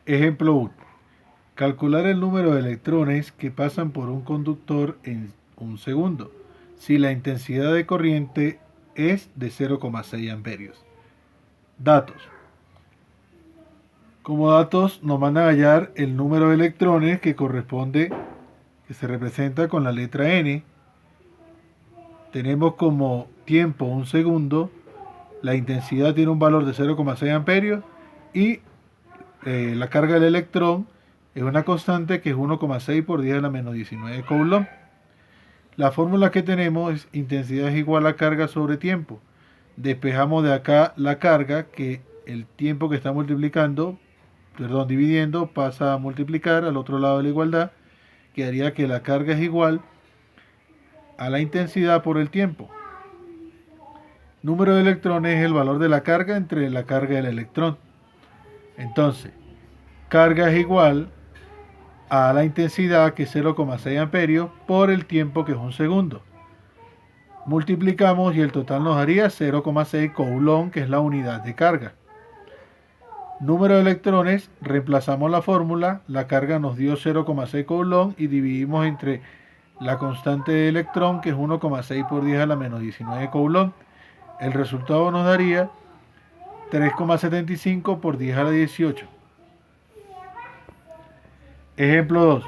Ejemplo 1. Calcular el número de electrones que pasan por un conductor en un segundo, si la intensidad de corriente es de 0,6 amperios. Datos. Como datos nos van a hallar el número de electrones que se representa con la letra N. Tenemos como tiempo un segundo, la intensidad tiene un valor de 0,6 amperios y la carga del electrón es una constante que es 1,6 por 10 a la menos 19 coulomb. La fórmula que tenemos es intensidad es igual a carga sobre tiempo. Despejamos de acá la carga, que el tiempo que está dividiendo pasa a multiplicar al otro lado de la igualdad, que haría que la carga es igual a la intensidad por el tiempo. Número de electrones es el valor de la carga entre la carga del electrón. Entonces, carga es igual a la intensidad, que es 0,6 amperios, por el tiempo, que es un segundo. Multiplicamos y el total nos daría 0,6 coulomb, que es la unidad de carga. Número de electrones, reemplazamos la fórmula, la carga nos dio 0,6 coulomb y dividimos entre la constante de electrón, que es 1,6 por 10 a la menos 19 coulomb. El resultado nos daría 3,75 por 10 a la 18. Ejemplo 2.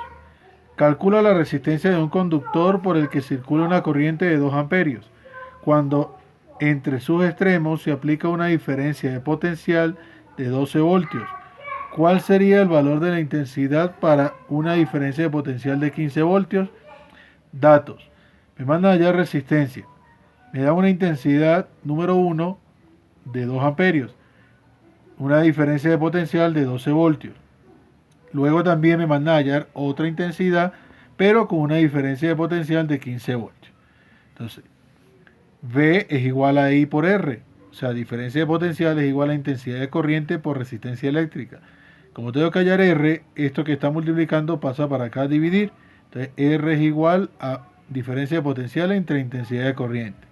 Calcula la resistencia de un conductor por el que circula una corriente de 2 amperios, cuando entre sus extremos se aplica una diferencia de potencial de 12 voltios. ¿Cuál sería el valor de la intensidad para una diferencia de potencial de 15 voltios? Datos. Me manda allá resistencia. Me da una intensidad número 1 de 2 amperios. Una diferencia de potencial de 12 voltios. Luego también me manda a hallar otra intensidad, pero con una diferencia de potencial de 15 voltios. Entonces, V es igual a I por R. O sea, diferencia de potencial es igual a intensidad de corriente por resistencia eléctrica. Como tengo que hallar R, esto que está multiplicando pasa para acá a dividir. Entonces, R es igual a diferencia de potencial entre intensidad de corriente.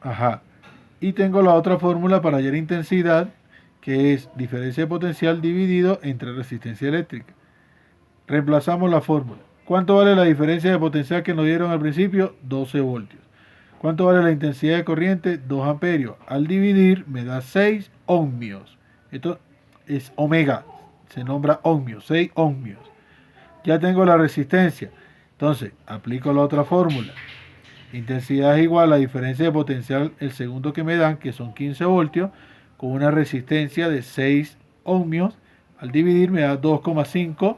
Ajá. Y tengo la otra fórmula para hallar intensidad, que es diferencia de potencial dividido entre resistencia eléctrica. Reemplazamos la fórmula. ¿Cuánto vale la diferencia de potencial que nos dieron al principio? 12 voltios. ¿Cuánto vale la intensidad de corriente? 2 amperios. Al dividir me da 6 ohmios. Esto es omega, se nombra ohmios, 6 ohmios. Ya tengo la resistencia. Entonces, aplico la otra fórmula. Intensidad es igual a la diferencia de potencial, el segundo que me dan, que son 15 voltios, con una resistencia de 6 ohmios. Al dividir me da 2,5.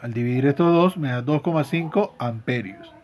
Al dividir estos dos me da 2,5 amperios.